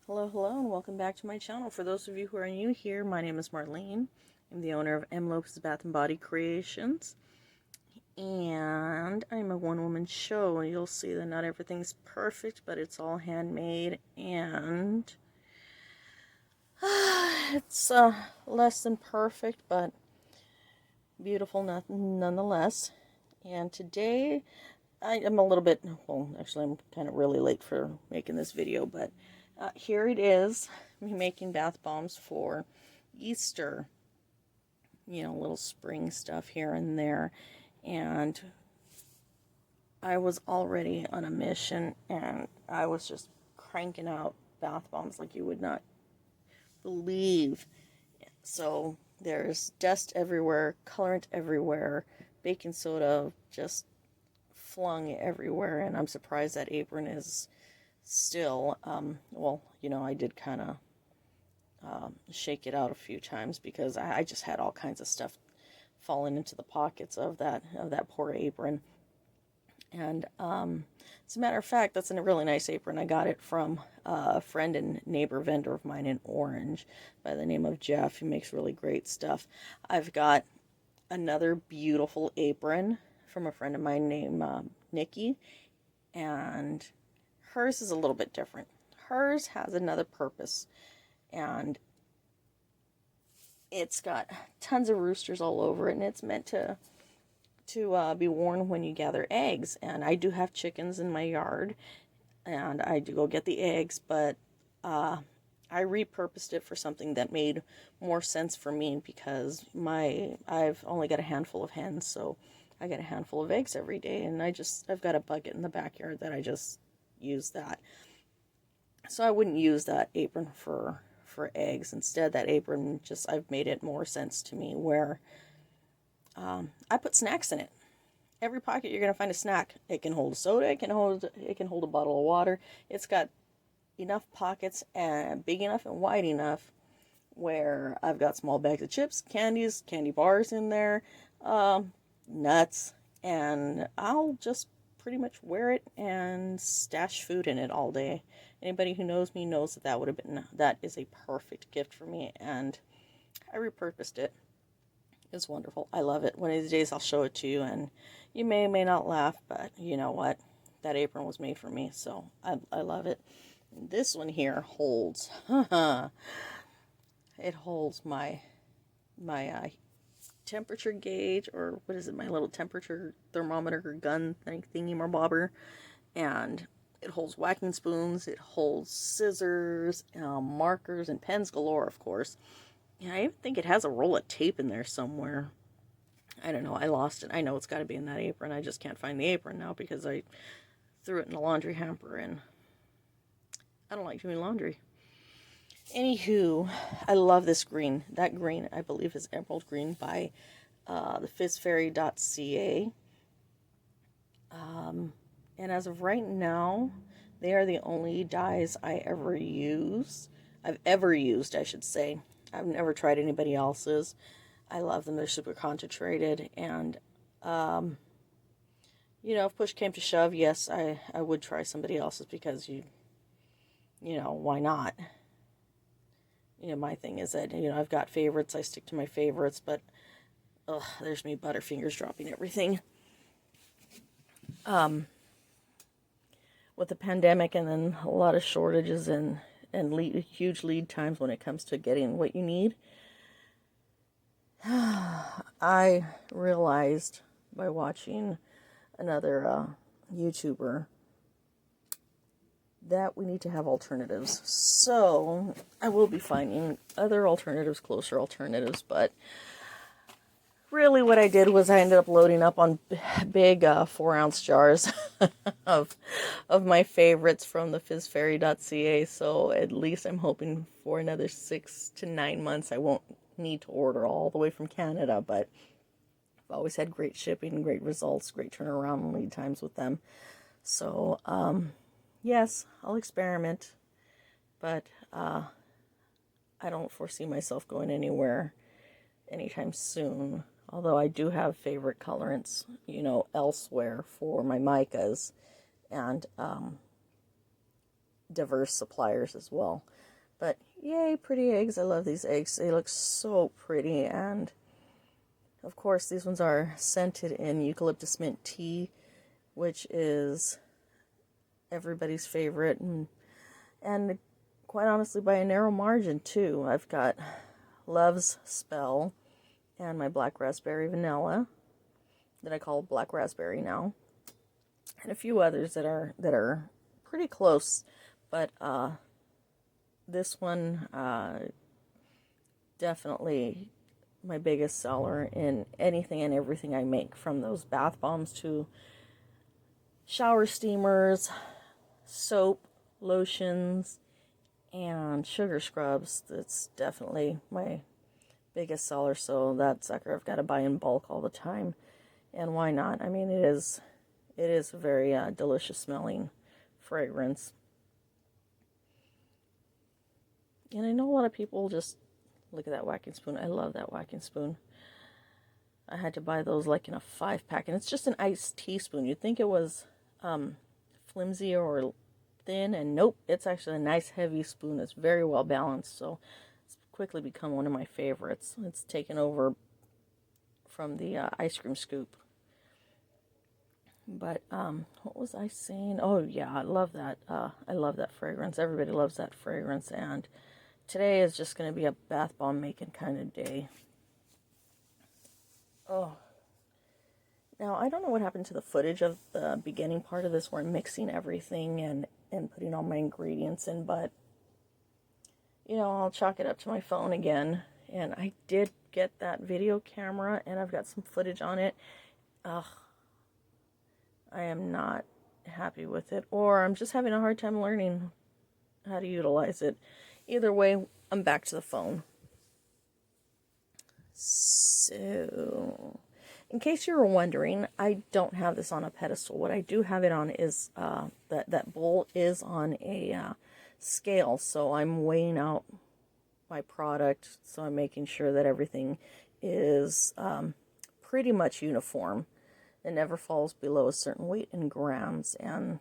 Hello, hello, and welcome back to my channel. For those of you who are new here, my name is Marlene. I'm the owner of M. Lopez Bath & Body Creations, and I'm a one-woman show. You'll see that not everything's perfect, but it's all handmade, and it's less than perfect, but beautiful nonetheless. And today, I am a little bit, well, actually, I'm kind of really late for making this video, but here it is, me making bath bombs for Easter. You know, little spring stuff here and there. And I was already on a mission, and I was just cranking out bath bombs like you would not believe. So there's dust everywhere, colorant everywhere, baking soda just flung everywhere, and I'm surprised that apron is still, well, you know, I did kind of shake it out a few times because I just had all kinds of stuff falling into the pockets of that poor apron. And as a matter of fact, that's a really nice apron. I got it from a friend and neighbor vendor of mine in Orange by the name of Jeff, who makes really great stuff. I've got another beautiful apron from a friend of mine named Nikki, and hers is a little bit different. Hers has another purpose, and it's got tons of roosters all over it, and it's meant to be worn when you gather eggs. And I do have chickens in my yard, and I do go get the eggs, but I repurposed it for something that made more sense for me because I've only got a handful of hens, so I get a handful of eggs every day, and I've got a bucket in the backyard that I just use that. So I wouldn't use that apron for eggs. Instead, that apron I've made it more sense to me where I put snacks in it. Every pocket you're gonna find a snack. It can hold a soda. It can hold a bottle of water. It's got enough pockets and big enough and wide enough where I've got small bags of chips, candies, candy bars in there, nuts, and I'll just pretty much wear it and stash food in it all day. Anybody who knows me knows that is a perfect gift for me, and I repurposed it. It's wonderful. I love it. One of these days I'll show it to you, and you may or may not laugh, but you know what? That apron was made for me, so I love it. This one here holds, it holds my temperature gauge, or what is it, my little temperature thermometer gun thingy bobber, and it holds whacking spoons, it holds scissors, markers, and pens galore, of course. Yeah, I even think it has a roll of tape in there somewhere. I don't know, I lost it. I know it's got to be in that apron. I just can't find the apron now because I threw it in a laundry hamper, and I don't like doing laundry. Anywho, I love this green. That green, I believe, is emerald green by the fizzfairy.ca. And as of right now, they are the only dyes I've ever used, I should say. I've never tried anybody else's. I love them. They're super concentrated. And, you know, if push came to shove, yes, I would try somebody else's because you know, why not? You know, my thing is that, you know, I've got favorites. I stick to my favorites, but, ugh, there's me butterfingers dropping everything. With the pandemic and then a lot of shortages and huge lead times when it comes to getting what you need, I realized by watching another YouTuber that we need to have alternatives. So I will be finding other alternatives, closer alternatives, but really what I did was I ended up loading up on big 4-ounce jars of my favorites from the fizzfairy.ca. So at least I'm hoping for another 6 to 9 months I won't need to order all the way from Canada, but I've always had great shipping, great results, great turnaround and lead times with them. So yes, I'll experiment, but I don't foresee myself going anywhere anytime soon. Although I do have favorite colorants, you know, elsewhere for my micas. And diverse suppliers as well. But yay, pretty eggs. I love these eggs. They look so pretty. And of course, these ones are scented in eucalyptus mint tea, which is everybody's favorite. And quite honestly, by a narrow margin, too. I've got Love's Spell and my black raspberry vanilla that I call black raspberry now. And a few others that are pretty close. But this one definitely my biggest seller in anything and everything I make, from those bath bombs to shower steamers, soap, lotions, and sugar scrubs. That's definitely my biggest seller. So that sucker I've got to buy in bulk all the time. And why not? I mean, it is a very delicious smelling fragrance. And I know a lot of people just look at that whacking spoon. I love that whacking spoon. I had to buy those like in a 5-pack, and it's just an iced teaspoon. You'd think it was flimsy or thin, and nope, it's actually a nice heavy spoon. It's very well balanced, so it's quickly become one of my favorites. It's taken over from the ice cream scoop. But what was I saying? Oh yeah, I love that. I love that fragrance. Everybody loves that fragrance, and today is just going to be a bath bomb making kind of day. Oh. Now, I don't know what happened to the footage of the beginning part of this where I'm mixing everything and putting all my ingredients in, but, you know, I'll chalk it up to my phone again. And I did get that video camera, and I've got some footage on it. Ugh. I am not happy with it, or I'm just having a hard time learning how to utilize it. Either way, I'm back to the phone. So, in case you were wondering, I don't have this on a pedestal. What I do have it on is, that bowl is on a scale, so I'm weighing out my product, so I'm making sure that everything is pretty much uniform. It never falls below a certain weight in grams, and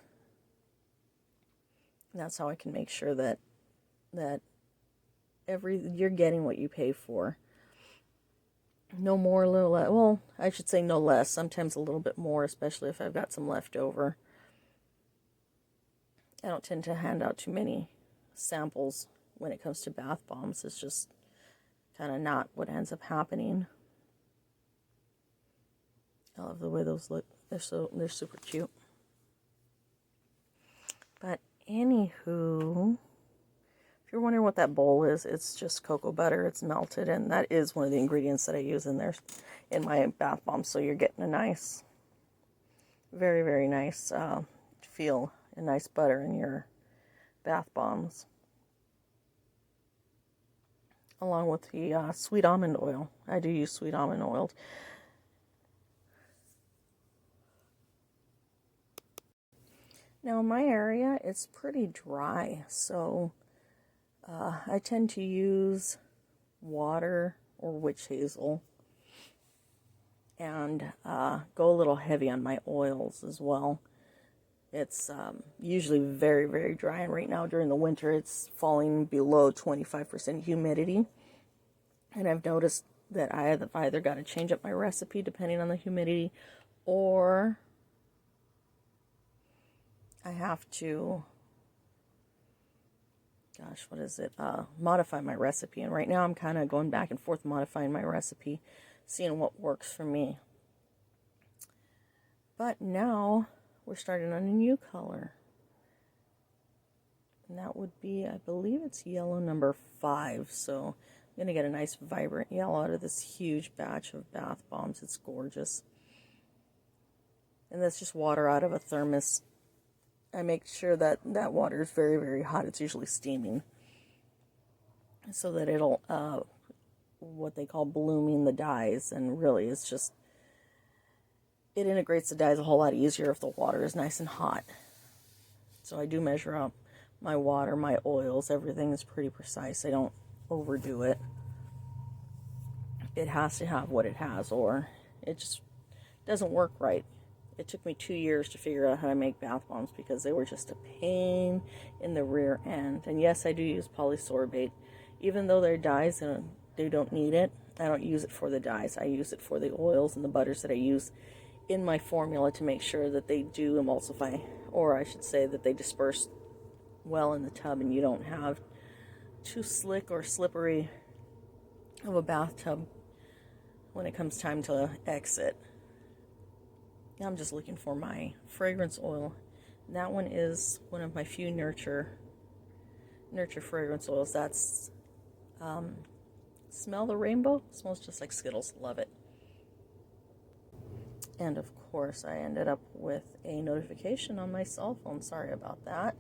that's how I can make sure that you're getting what you pay for. No more, a little less. Well, I should say no less. Sometimes a little bit more, especially if I've got some left over. I don't tend to hand out too many samples when it comes to bath bombs. It's just kind of not what ends up happening. I love the way those look. They're super cute. But anywho, if you're wondering what that bowl is, it's just cocoa butter. It's melted, and that is one of the ingredients that I use in there in my bath bomb. So you're getting a nice, very, very nice feel, a nice butter in your bath bombs, along with the sweet almond oil. I do use sweet almond oil. Now, in my area, it's pretty dry, so I tend to use water or witch hazel, and go a little heavy on my oils as well. It's usually very, very dry, and right now during the winter, it's falling below 25% humidity, and I've noticed that I've either got to change up my recipe depending on the humidity, or I have to, modify my recipe. And right now I'm kind of going back and forth modifying my recipe, seeing what works for me. But now we're starting on a new color. And that would be, I believe it's yellow number 5. So I'm going to get a nice vibrant yellow out of this huge batch of bath bombs. It's gorgeous. And that's just water out of a thermos. I make sure that that water is very, very hot. It's usually steaming, so that it'll, what they call blooming the dyes. And really, it's just, it integrates the dyes a whole lot easier if the water is nice and hot. So I do measure out my water, my oils, everything is pretty precise. I don't overdo it. It has to have what it has, or it just doesn't work right. It took me 2 years to figure out how to make bath bombs because they were just a pain in the rear end. And yes, I do use polysorbate. Even though they're dyes and they don't need it, I don't use it for the dyes. I use it for the oils and the butters that I use in my formula to make sure that they do emulsify, or I should say that they disperse well in the tub and you don't have too slick or slippery of a bathtub when it comes time to exit. I'm just looking for my fragrance oil. That one is one of my few Nurture fragrance oils. That's Smell the Rainbow. It smells just like Skittles. Love it. And of course, I ended up with a notification on my cell phone. Sorry about that.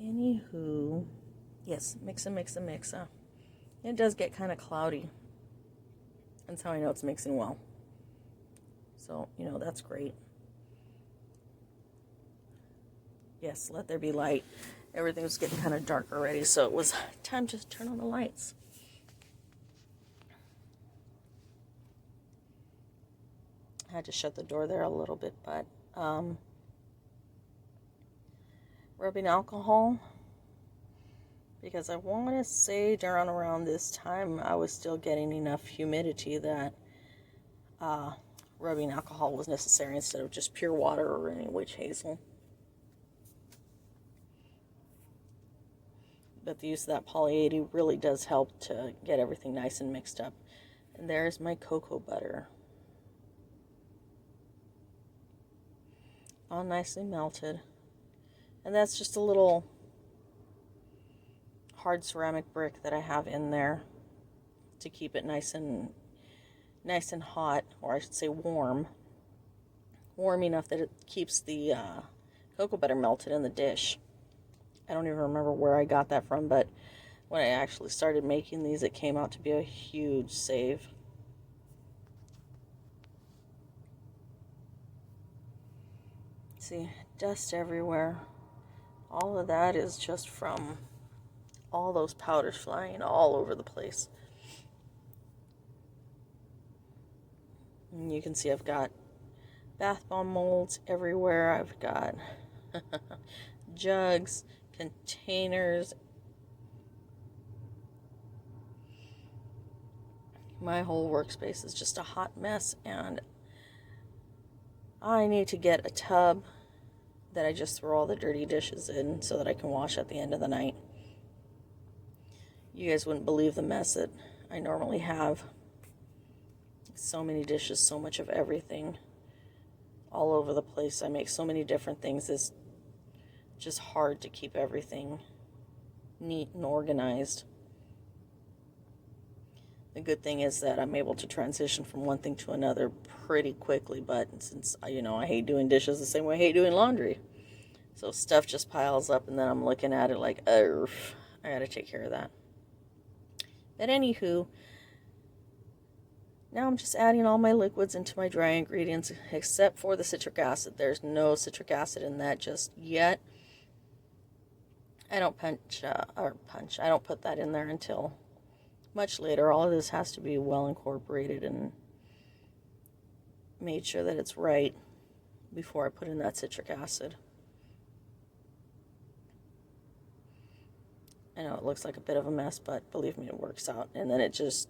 Anywho, yes, mix. It does get kind of cloudy. That's how I know it's mixing well. So, that's great. Yes, let there be light. Everything was getting kind of dark already, so it was time to turn on the lights. I had to shut the door there a little bit, but rubbing alcohol, because I want to say around this time I was still getting enough humidity that rubbing alcohol was necessary instead of just pure water or any witch hazel. But the use of that poly 80 really does help to get everything nice and mixed up. And there's my cocoa butter. All nicely melted. And that's just a little hard ceramic brick that I have in there to keep it nice and hot, or I should say warm enough that it keeps the cocoa butter melted in the dish. I don't even remember where I got that from, but when I actually started making these, it came out to be a huge save. See, dust everywhere. All of that is just from all those powders flying all over the place. And you can see I've got bath bomb molds everywhere. I've got jugs, containers. My whole workspace is just a hot mess, and I need to get a tub that I just throw all the dirty dishes in so that I can wash at the end of the night. You guys wouldn't believe the mess that I normally have. So many dishes, so much of everything all over the place. I make so many different things. It's just hard to keep everything neat and organized. The good thing is that I'm able to transition from one thing to another pretty quickly, but since, I hate doing dishes the same way I hate doing laundry. So stuff just piles up, and then I'm looking at it like, I gotta take care of that. But anywho, now I'm just adding all my liquids into my dry ingredients, except for the citric acid. There's no citric acid in that just yet. I don't I don't put that in there until much later. All of this has to be well incorporated and made sure that it's right before I put in that citric acid. I know it looks like a bit of a mess, but believe me, it works out. And then it just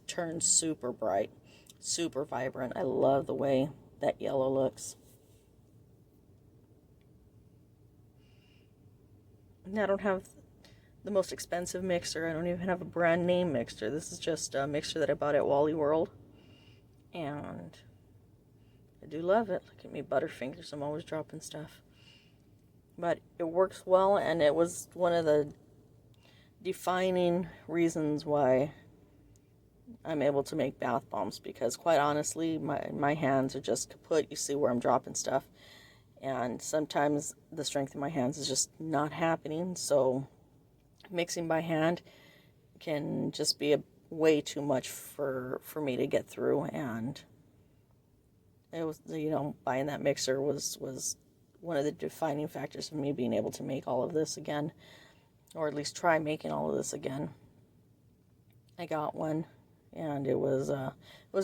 turns super bright, super vibrant. I love the way that yellow looks. And I don't have the most expensive mixer. I don't even have a brand name mixer. This is just a mixer that I bought at Wally World. And I do love it. Look at me, Butterfingers. I'm always dropping stuff. But it works well, and it was one of the defining reasons why I'm able to make bath bombs, because quite honestly, my hands are just kaput. You see where I'm dropping stuff. And sometimes the strength in my hands is just not happening, so mixing by hand can just be way too much for me to get through. And it was, buying that mixer was one of the defining factors of me being able to make all of this again, or at least try making all of this again. I got one. and it was a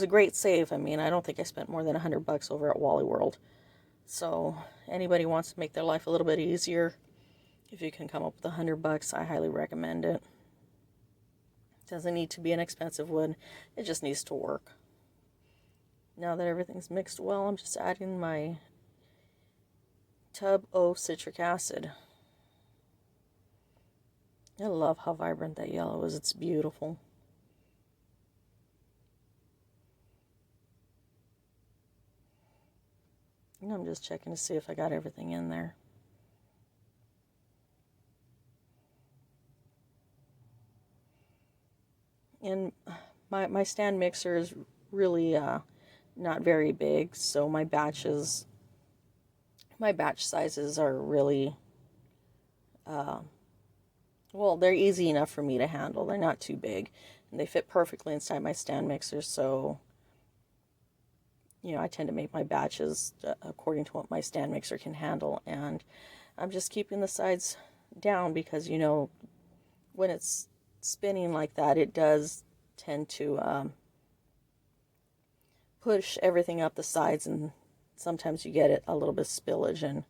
great save. I mean, I don't think I spent more than $100 over at Wally World. So anybody wants to make their life a little bit easier, if you can come up with $100, I highly recommend it. It doesn't need to be an expensive wood, it just needs to work. Now that everything's mixed well, I'm just adding my tub O citric acid. I love how vibrant that yellow is. It's beautiful. And I'm just checking to see if I got everything in there. And my stand mixer is really not very big, so my batch sizes are really well, they're easy enough for me to handle. They're not too big, and they fit perfectly inside my stand mixer. So I tend to make my batches according to what my stand mixer can handle, and I'm just keeping the sides down because when it's spinning like that, it does tend to push everything up the sides, and sometimes you get a little bit of spillage, and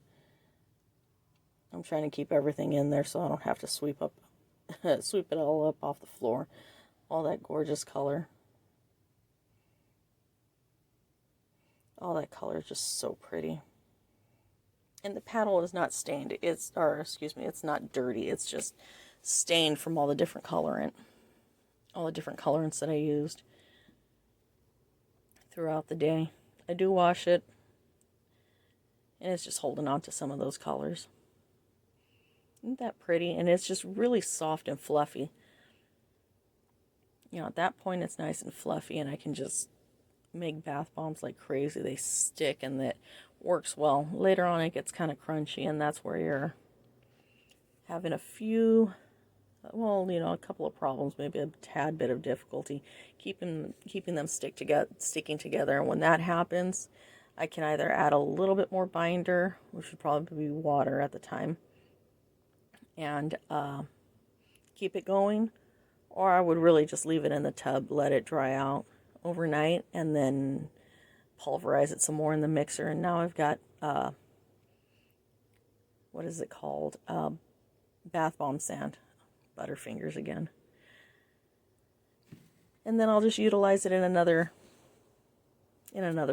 I'm trying to keep everything in there so I don't have to sweep it all up off the floor. All that gorgeous color. All that color is just so pretty. And the panel is not stained. It's not dirty. It's just stained from all the different colorants that I used throughout the day. I do wash it, and it's just holding on to some of those colors. Isn't that pretty? And it's just really soft and fluffy. At that point it's nice and fluffy, and I can just make bath bombs like crazy. They stick, and that works well. Later on it gets kind of crunchy, and that's where you're having a couple of problems, maybe a tad bit of difficulty keeping them sticking together. And when that happens, I can either add a little bit more binder, which would probably be water at the time, and keep it going, or I would really just leave it in the tub, let it dry out overnight, and then pulverize it some more in the mixer. And now I've got what is it called? Bath bomb sand, Butterfingers again. And then I'll just utilize it in another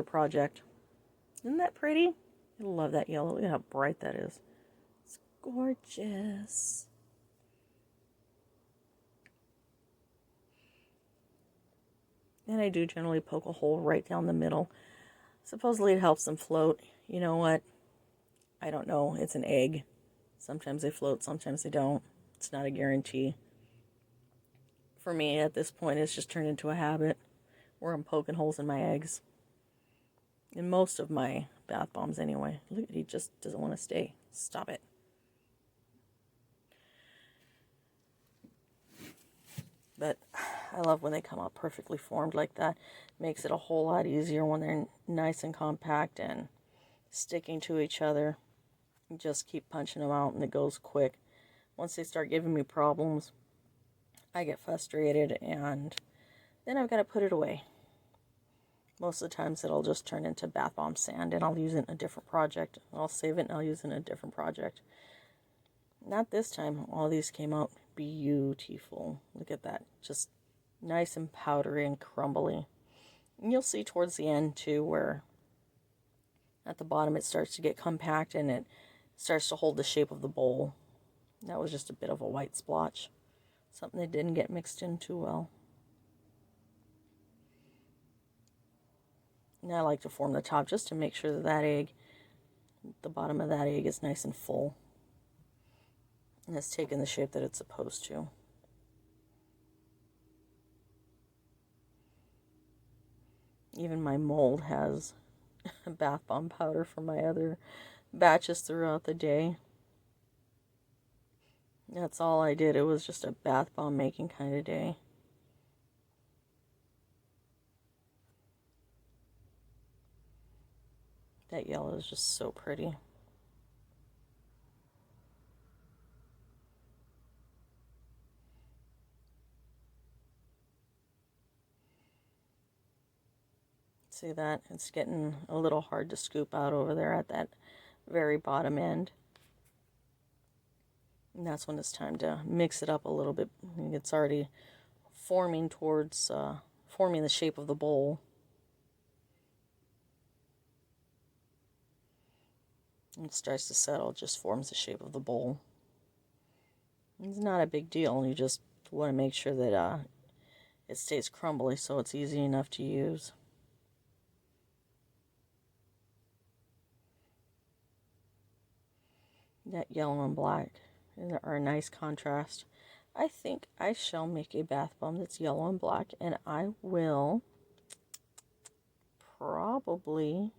project. Isn't that pretty? I love that yellow. Look at how bright that is. It's gorgeous. And I do generally poke a hole right down the middle. Supposedly it helps them float. You know what? I don't know. It's an egg. Sometimes they float, sometimes they don't. It's not a guarantee. For me, at this point, it's just turned into a habit where I'm poking holes in my eggs. In most of my bath bombs anyway. Look, he just doesn't want to stay. Stop it. But I love when they come out perfectly formed like that. Makes it a whole lot easier when they're nice and compact and sticking to each other. You just keep punching them out and it goes quick. Once they start giving me problems, I get frustrated, and then I've got to put it away. Most of the times it'll just turn into bath bomb sand, and I'll use it in a different project. I'll save it and I'll use it in a different project. Not this time. All these came out beautiful. Look at that. Just nice and powdery and crumbly. And you'll see towards the end too, where at the bottom it starts to get compact and it starts to hold the shape of the bowl. That was just a bit of a white splotch. Something that didn't get mixed in too well. And I like to form the top just to make sure that the bottom of that egg is nice and full. And it's taking the shape that it's supposed to. Even my mold has bath bomb powder for my other batches throughout the day. That's all I did. It was just a bath bomb making kind of day. That yellow is just so pretty. See that? It's getting a little hard to scoop out over there at that very bottom end. And that's when it's time to mix it up a little bit. It's already forming towards, forming the shape of the bowl. It starts to settle, it just forms the shape of the bowl. It's not a big deal, you just want to make sure that it stays crumbly so it's easy enough to use. That yellow and black are a nice contrast. I think I shall make a bath bomb that's yellow and black, and I will probably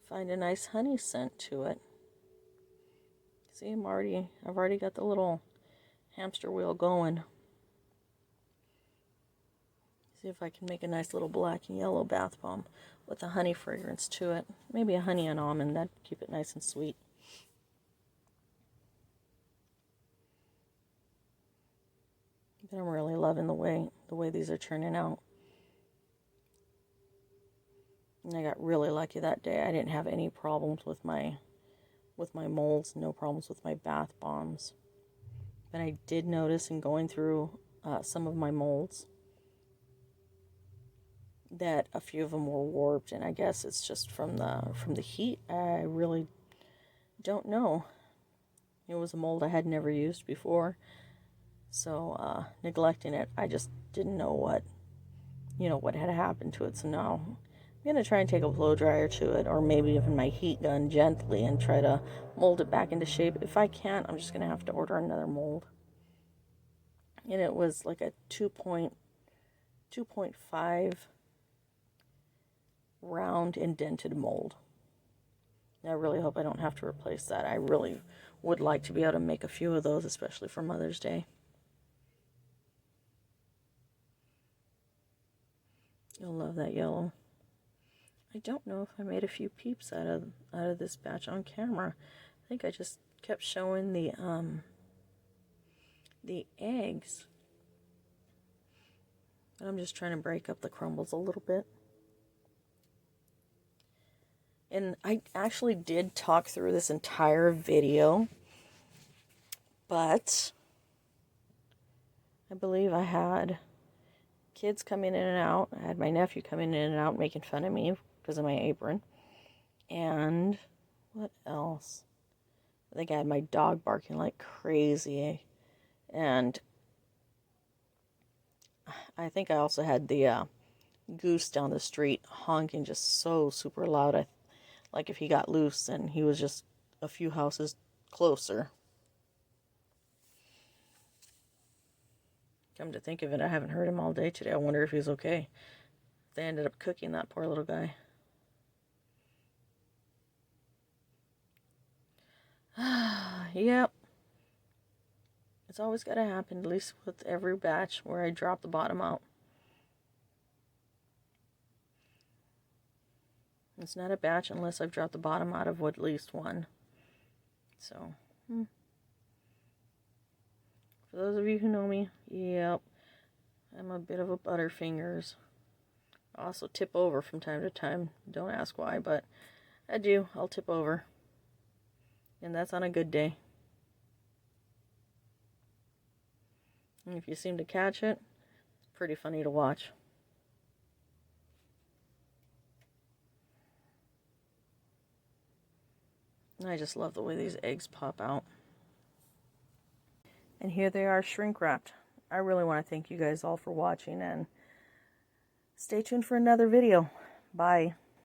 find a nice honey scent to it. See, I've already got the little hamster wheel going. See if I can make a nice little black and yellow bath bomb with a honey fragrance to it. Maybe a honey and almond, that'd keep it nice and sweet. But I'm really loving the way these are turning out. And I got really lucky that day. I didn't have any problems with my molds, no problems with my bath bombs. But I did notice in going through some of my molds that a few of them were warped, and I guess it's just from the heat. I really don't know. It was a mold I had never used before, so neglecting it, I just didn't know what had happened to it. So now I'm going to try and take a blow dryer to it, or maybe even my heat gun gently, and try to mold it back into shape. If I can't, I'm just going to have to order another mold. And it was like a 2.5 round indented mold. I really hope I don't have to replace that. I really would like to be able to make a few of those, especially for Mother's Day. You'll love that yellow. I don't know if I made a few peeps out of this batch on camera. I think I just kept showing the eggs. I'm just trying to break up the crumbles a little bit. And I actually did talk through this entire video, but I believe I had kids coming in and out. I had my nephew coming in and out making fun of me because of my apron. And what else? I think I had my dog barking like crazy. And I think I also had the goose down the street honking just so super loud. Like if he got loose and he was just a few houses closer. Come to think of it, I haven't heard him all day today. I wonder if he's okay. They ended up cooking that poor little guy. Yep. It's always got to happen, at least with every batch where I drop the bottom out. It's not a batch unless I've dropped the bottom out of at least one. So, for those of you who know me, yep, I'm a bit of a butterfingers. I also tip over from time to time. Don't ask why, but I do. I'll tip over. And that's on a good day. And if you seem to catch it, it's pretty funny to watch. I just love the way these eggs pop out. And here they are shrink wrapped. I really want to thank you guys all for watching, and stay tuned for another video. Bye.